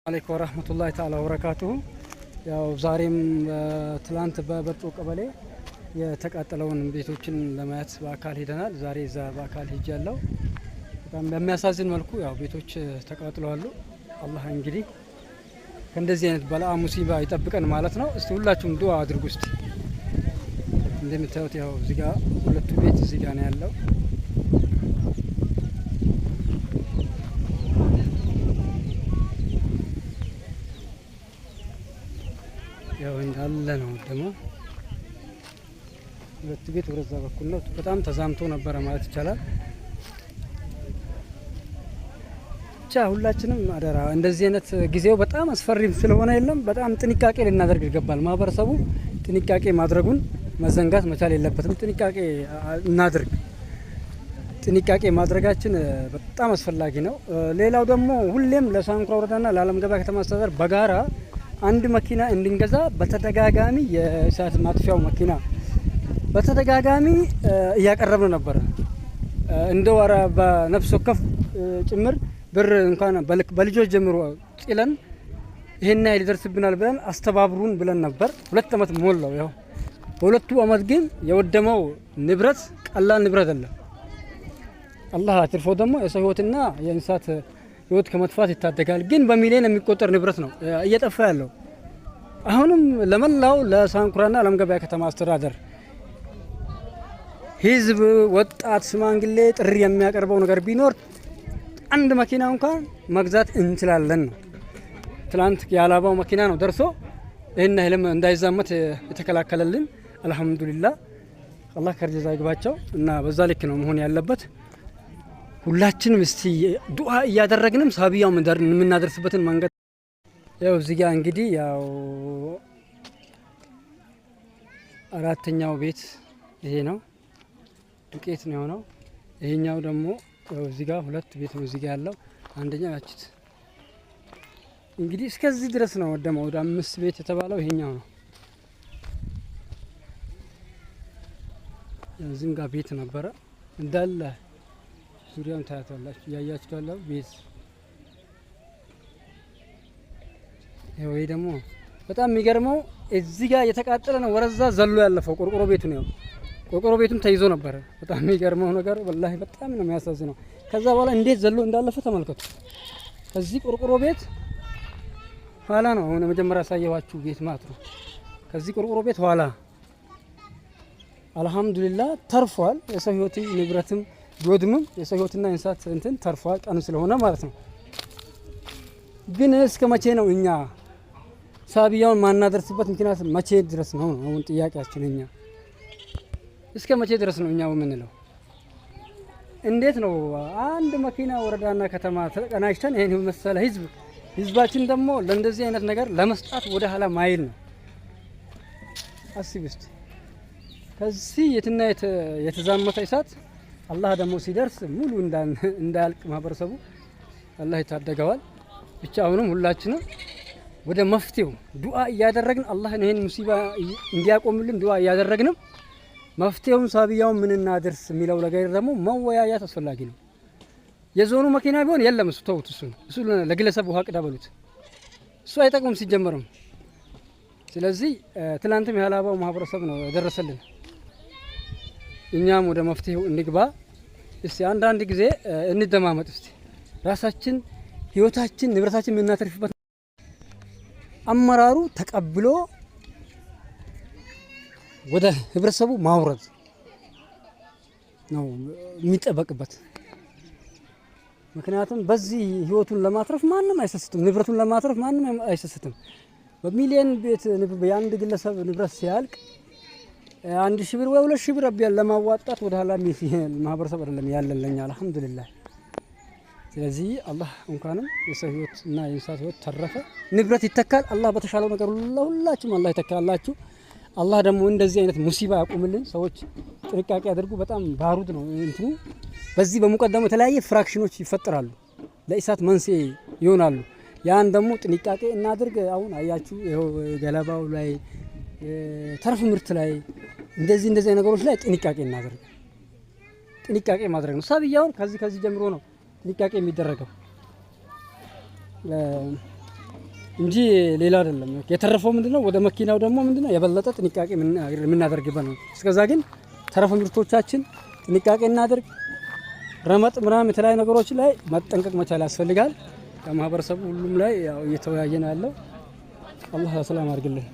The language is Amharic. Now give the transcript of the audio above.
አለይኩም ወራህመቱላሂ ተዓላ ወበረካቱሁ። ያው ዛሬም ትላንት በበርጮ ቀበሌ የተቃጠለውን ቤቶችን ለማየት በአካል ሄደናል። ዛሬ እዛ በአካል ሄጃለሁ። በጣም በሚያሳዝን መልኩ ያው ቤቶች ተቃጥለዋል። አላህ እንግዲህ ከእንደዚህ አይነት በላአ ሙሲባ ይጠብቀን ማለት ነው። እስቲ ሁላችሁም ዱአ አድርጉ። እስቲ እንደምታዩት ያው እዚህ ጋር ሁለቱ ቤት እዚህ ጋር ነው ያለው። ያው እንዳለ ነው ደግሞ ሁለቱ ቤት ወደዛ በኩል ነው። በጣም ተዛምቶ ነበረ ማለት ይቻላል። ብቻ ሁላችንም አደራ እንደዚህ አይነት ጊዜው በጣም አስፈሪም ስለሆነ የለም በጣም ጥንቃቄ ልናደርግ ይገባል። ማህበረሰቡ ጥንቃቄ ማድረጉን መዘንጋት መቻል የለበትም። ጥንቃቄ እናድርግ። ጥንቃቄ ማድረጋችን በጣም አስፈላጊ ነው። ሌላው ደግሞ ሁሌም ለሳንኩራ ወረዳና ለአለም ገበያ ከተማ አስተዳደር በጋራ አንድ መኪና እንድንገዛ በተደጋጋሚ የእሳት ማጥፊያው መኪና በተደጋጋሚ እያቀረብን ነበር። እንደ ወራ በነፍስ ወከፍ ጭምር ብር እንኳን በልጆች ጀምሮ ጥለን ይሄን ያህል ይደርስብናል ብለን አስተባብሩን ብለን ነበር። 2 አመት ሞላው። ያው በሁለቱ አመት ግን የወደመው ንብረት ቀላል ንብረት አይደለም። አላህ አትርፎ ደግሞ የሰው ህይወትና የእንስሳት ህይወት ከመጥፋት ይታደጋል። ግን በሚሊዮን የሚቆጠር ንብረት ነው እየጠፋ ያለው። አሁንም ለመላው ለሳንኩራና ለአለም ገበያ ከተማ አስተዳደር ህዝብ፣ ወጣት፣ ሽማግሌ ጥሪ የሚያቀርበው ነገር ቢኖር አንድ መኪና እንኳን መግዛት እንችላለን ነው። ትላንት የአላባው መኪና ነው ደርሶ ይሄን ህልም እንዳይዛመት የተከላከለልን። አልহামዱሊላህ አላህ ከርጀዛ ይግባቸው እና በዛ ልክ ነው መሆን ያለበት። ሁላችንም እስቲ ዱአ እያደረግንም ሳቢያው የምናደርስበትን መንገድ ያው እዚህ ጋር እንግዲህ ያው አራተኛው ቤት ይሄ ነው። ዱቄት ነው የሆነው። ይሄኛው ደግሞ ያው እዚህ ጋር 2 ቤት ነው እዚህ ጋር ያለው። አንደኛው ያችት እንግዲህ እስከዚህ ድረስ ነው ወደማ ወደ 5 ቤት የተባለው ይሄኛው ነው። እዚህም ጋር ቤት ነበረ እንዳለ ዙሪያውን ታያታላችሁ። ያያችሁ ያለው ቤት ይሄ ደግሞ በጣም የሚገርመው እዚህ ጋር የተቃጠለ ነው ወረዛ ዘሎ ያለፈው ቆርቆሮ ቤቱ ነው። ቆርቆሮ ቤቱም ተይዞ ነበር። በጣም የሚገርመው ነገር ወላሂ በጣም ነው የሚያሳዝነው። ከዛ በኋላ እንዴት ዘሎ እንዳለፈ ተመልከቱ። ከዚህ ቆርቆሮ ቤት ኋላ ነው አሁን መጀመሪያ ያሳየኋችሁ ቤት ማለት ነው። ከዚህ ቆርቆሮ ቤት ኋላ አልহামዱሊላህ ተርፏል። የሰው ህይወት ንብረትም ቢወድምም የሰው ህይወትና እንስሳት እንትን ተርፏል። ቀን ስለሆነ ማለት ነው። ግን እስከ መቼ ነው እኛ ሳቢያውን ማናደርስበት? ምክንያት መቼ ድረስ ነው አሁን ጥያቄያችን። እኛ እስከ መቼ ድረስ ነው እኛ የምንለው? እንዴት ነው አንድ መኪና ወረዳና ከተማ ተቀናጅተን ይሄን መሰለ ህዝባችን ደግሞ ለእንደዚህ አይነት ነገር ለመስጣት ወደ ኋላ ማይል ነው? አስቢ እስቲ። ከዚህ የትና የተዛመተ እሳት አላህ ደግሞ ሲደርስ ሙሉ እንዳያልቅ ማህበረሰቡ አላህ ይታደገዋል። ብቻ አሁንም ሁላችንም ወደ መፍትሄው ዱአ እያደረግን አላህን ይሄን ሙሲባ እንዲያቆምልን ዱአ እያደረግን መፍትሄውን ሳቢያውን ምን እናድርስ የሚለው ነገር ደግሞ መወያያት አስፈላጊ ነው። የዞኑ መኪና ቢሆን የለም እሱ ተውት። እሱ ለግለሰብ ውሃ ቅዳ በሉት። እሱ አይጠቅምም ሲጀመርም። ስለዚህ ትላንትም የሀላባው ማህበረሰብ ነው ያደረሰልን። እኛም ወደ መፍትሄው እንግባ። እስቲ አንዳንድ ጊዜ እንደማመጥ እስቲ ራሳችን ህይወታችን ንብረታችን የምናተርፍበት አመራሩ ተቀብሎ ወደ ህብረተሰቡ ማውረድ ነው የሚጠበቅበት። ምክንያቱም በዚህ ህይወቱን ለማትረፍ ማንም አይሰስትም፣ ንብረቱን ለማትረፍ ማንም አይሰስትም። በሚሊዮን ቤት የአንድ ግለሰብ ንብረት ሲያልቅ 1000 ብር ወይ 2000 ብር ለማዋጣት ወደ ኋላ ማህበረሰብ አይደለም ያለን ለኛ አልহামዱሊላህ። ስለዚህ አላህ እንኳንም የሰው ህይወት እና የእንስሳት ህይወት ተረፈ። ንብረት ይተካል። አላህ በተሻለው ነገር ሁላችሁም አላህ ይተካላችሁ። አላህ ደግሞ እንደዚህ አይነት ሙሲባ ያቁምልን። ሰዎች ጥንቃቄ ያድርጉ። በጣም ባሩድ ነው እንትኑ። በዚህ በሙቀደሙ የተለያየ ፍራክሽኖች ይፈጠራሉ፣ ለእሳት መንስኤ ይሆናሉ። ያን ደግሞ ጥንቃቄ እናድርግ። አሁን አያችሁ ይሄው ገለባው ላይ ተርፍ ምርት ላይ እንደዚህ ነገሮች ላይ ጥንቃቄ እናድርግ። ጥንቃቄ ማድረግ ነው። ሳቢያውን ከዚህ ጀምሮ ነው ጥንቃቄ የሚደረገው። እንጂ ሌላ አይደለም። የተረፈው ምንድነው ወደ መኪናው ደግሞ ምንድነው የበለጠ ጥንቃቄ የምናደርግበት ነው። እስከዛ ግን ተረፈ ምርቶቻችን ጥንቃቄ እናደርግ። ረመጥ ምናምን የተለያዩ ነገሮች ላይ መጠንቀቅ መቻል ያስፈልጋል። ከማህበረሰቡ ሁሉም ላይ ያው እየተወያየ ነው ያለው። አላህ ሰላም አድርግልን።